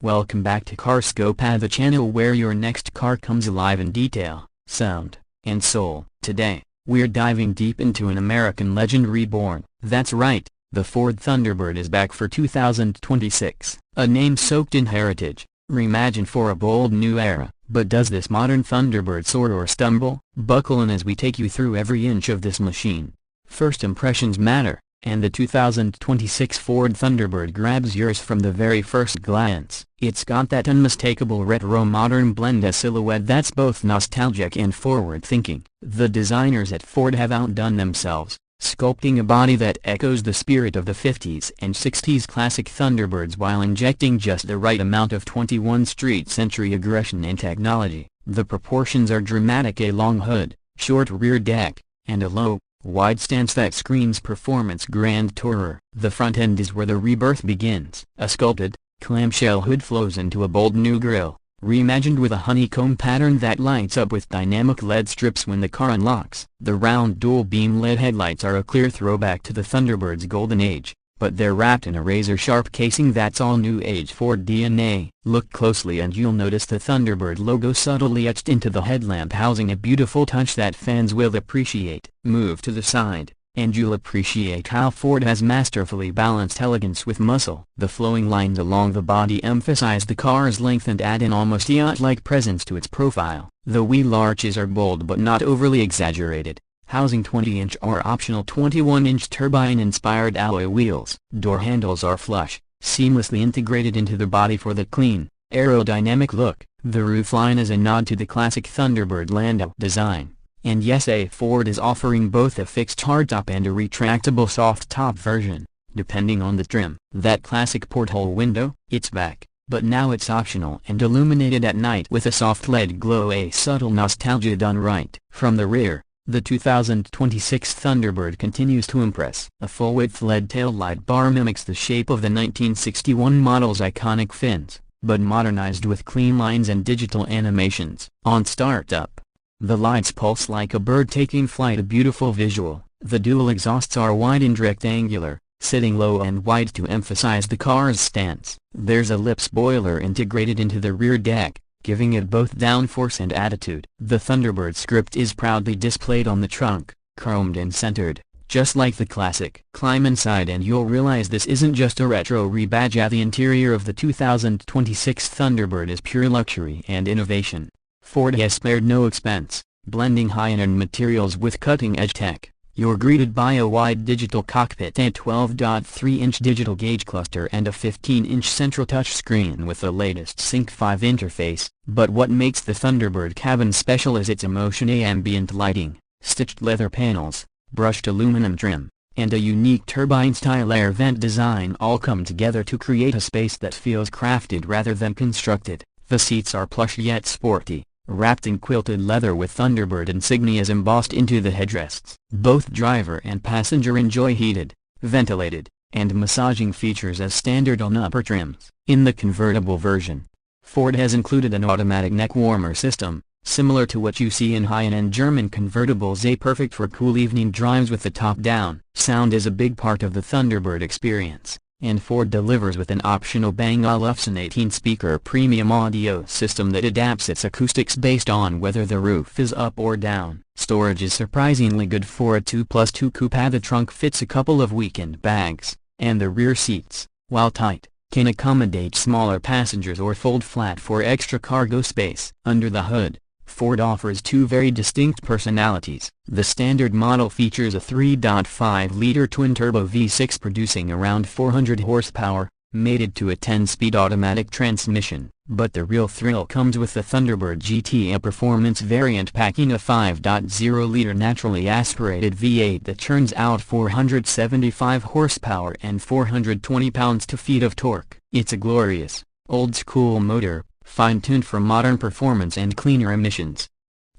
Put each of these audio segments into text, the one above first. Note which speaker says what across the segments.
Speaker 1: Welcome back to CarScope, the channel where your next car comes alive in detail, sound, and soul. Today, we're diving deep into an American legend reborn. That's right, the Ford Thunderbird is back for 2026, a name soaked in heritage, reimagined for a bold new era. But does this modern Thunderbird soar or stumble? Buckle in as we take you through every inch of this machine. First impressions matter, and the 2026 Ford Thunderbird grabs yours from the very first glance. It's got that unmistakable retro-modern blend, a silhouette that's both nostalgic and forward-thinking. The designers at Ford have outdone themselves, sculpting a body that echoes the spirit of the 50s and 60s classic Thunderbirds while injecting just the right amount of 21st century aggression and technology. The proportions are dramatic: a long hood, short rear deck, and a low, wide stance that screams performance grand tourer. The front end is where the rebirth begins. A sculpted, clamshell hood flows into a bold new grille, reimagined with a honeycomb pattern that lights up with dynamic LED strips when the car unlocks. The round dual-beam LED headlights are a clear throwback to the Thunderbird's golden age, but they're wrapped in a razor-sharp casing that's all new age Ford DNA. Look closely and you'll notice the Thunderbird logo subtly etched into the headlamp housing, a beautiful touch that fans will appreciate. Move to the side, and you'll appreciate how Ford has masterfully balanced elegance with muscle. The flowing lines along the body emphasize the car's length and add an almost yacht-like presence to its profile. The wheel arches are bold but not overly exaggerated, housing 20-inch or optional 21-inch turbine-inspired alloy wheels. Door handles are flush, seamlessly integrated into the body for the clean, aerodynamic look. The roofline is a nod to the classic Thunderbird Landau design. And yes, Ford is offering both a fixed hardtop and a retractable soft-top version, depending on the trim. That classic porthole window, it's back, but now it's optional and illuminated at night with a soft LED glow, a subtle nostalgia done right. From the rear, the 2026 Thunderbird continues to impress. A full-width LED taillight bar mimics the shape of the 1961 model's iconic fins, but modernized with clean lines and digital animations. On startup, the lights pulse like a bird taking flight, a beautiful visual. The dual exhausts are wide and rectangular, sitting low and wide to emphasize the car's stance. There's a lip spoiler integrated into the rear deck, giving it both downforce and attitude. The Thunderbird script is proudly displayed on the trunk, chromed and centered, just like the classic. Climb inside and you'll realize this isn't just a retro rebadge. The interior of the 2026 Thunderbird is pure luxury and innovation. Ford has spared no expense, blending high-end materials with cutting-edge tech. You're greeted by a wide digital cockpit, a 12.3-inch digital gauge cluster and a 15-inch central touchscreen with the latest Sync 5 interface. But what makes the Thunderbird cabin special is its Emotion ambient lighting, stitched leather panels, brushed aluminum trim, and a unique turbine-style air vent design all come together to create a space that feels crafted rather than constructed. The seats are plush yet sporty, wrapped in quilted leather with Thunderbird insignias embossed into the headrests. Both driver and passenger enjoy heated, ventilated, and massaging features as standard on upper trims. In the convertible version, Ford has included an automatic neck warmer system, similar to what you see in high-end German convertibles, perfect for cool evening drives with the top down. Sound is a big part of the Thunderbird experience, and Ford delivers with an optional Bang & Olufsen 18-speaker premium audio system that adapts its acoustics based on whether the roof is up or down. Storage is surprisingly good for a 2+2 coupe. The trunk fits a couple of weekend bags, and the rear seats, while tight, can accommodate smaller passengers or fold flat for extra cargo space. Under the hood, Ford offers two very distinct personalities. The standard model features a 3.5-liter twin-turbo V6 producing around 400 horsepower, mated to a 10-speed automatic transmission. But the real thrill comes with the Thunderbird GT, a performance variant packing a 5.0-liter naturally aspirated V8 that churns out 475 horsepower and 420 pounds-feet of torque. It's a glorious, old-school motor, fine-tuned for modern performance and cleaner emissions.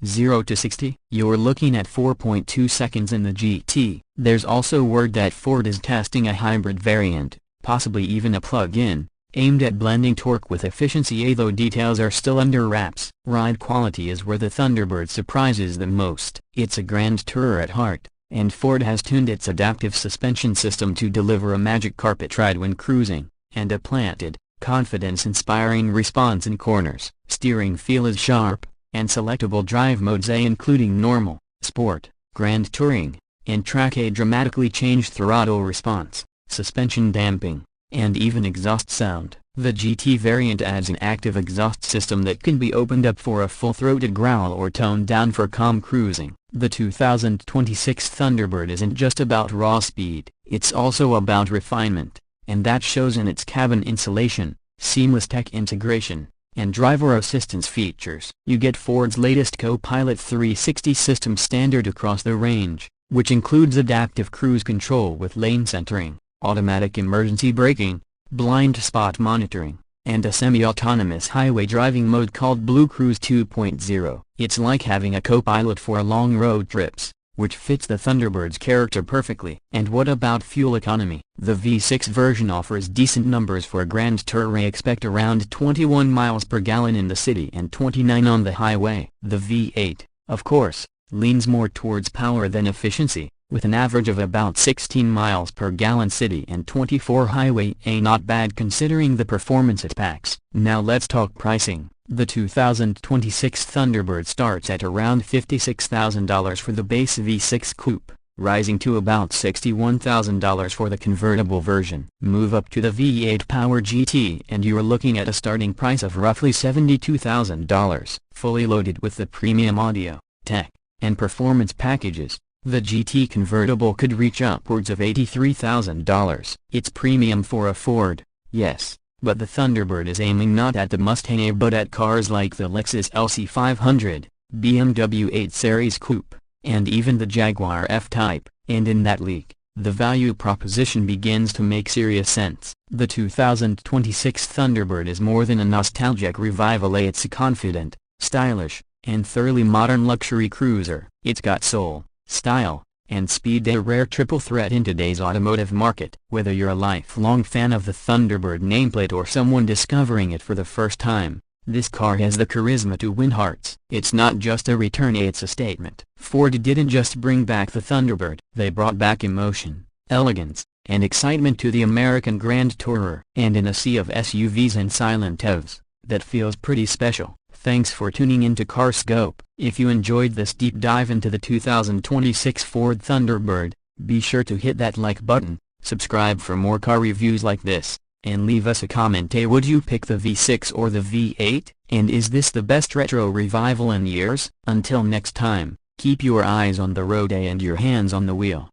Speaker 1: 0 to 60, you're looking at 4.2 seconds in the GT. There's also word that Ford is testing a hybrid variant, possibly even a plug-in, aimed at blending torque with efficiency, though details are still under wraps. Ride quality is where the Thunderbird surprises the most. It's a grand tourer at heart, and Ford has tuned its adaptive suspension system to deliver a magic carpet ride when cruising, and a planted, confidence-inspiring response in corners. Steering feel is sharp, and selectable drive modes including normal, sport, grand touring, and track dramatically change throttle response, suspension damping, and even exhaust sound. The GT variant adds an active exhaust system that can be opened up for a full-throated growl or toned down for calm cruising. The 2026 Thunderbird isn't just about raw speed, it's also about refinement, and that shows in its cabin insulation, seamless tech integration, and driver assistance features. You get Ford's latest Co-Pilot 360 system standard across the range, which includes adaptive cruise control with lane centering, automatic emergency braking, blind spot monitoring, and a semi-autonomous highway driving mode called Blue Cruise 2.0. It's like having a co-pilot for long road trips, which fits the Thunderbird's character perfectly. And what about fuel economy? The V6 version offers decent numbers for a grand tourer. Expect around 21 miles per gallon in the city and 29 on the highway. The V8, of course, leans more towards power than efficiency, with an average of about 16 miles per gallon city and 24 highway. Not bad considering the performance it packs. Now let's talk pricing. The 2026 Thunderbird starts at around $56,000 for the base V6 coupe, rising to about $61,000 for the convertible version. Move up to the V8 Power GT and you're looking at a starting price of roughly $72,000. Fully loaded with the premium audio, tech, and performance packages, the GT convertible could reach upwards of $83,000. It's premium for a Ford, yes, but the Thunderbird is aiming not at the Mustang but at cars like the Lexus LC500, BMW 8 Series Coupe, and even the Jaguar F-Type, and in that league, the value proposition begins to make serious sense. The 2026 Thunderbird is more than a nostalgic revival. It's a confident, stylish, and thoroughly modern luxury cruiser. It's got soul, style, and speed, a rare triple threat in today's automotive market. Whether you're a lifelong fan of the Thunderbird nameplate or someone discovering it for the first time, this car has the charisma to win hearts. It's not just a return, it's a statement. Ford didn't just bring back the Thunderbird, they brought back emotion, elegance, and excitement to the American Grand Tourer. And in a sea of SUVs and silent EVs, that feels pretty special. Thanks for tuning in to CarScope. If you enjoyed this deep dive into the 2026 Ford Thunderbird, be sure to hit that like button, subscribe for more car reviews like this, and leave us a comment. Would you pick the V6 or the V8? And is this the best retro revival in years? Until next time, keep your eyes on the road and your hands on the wheel.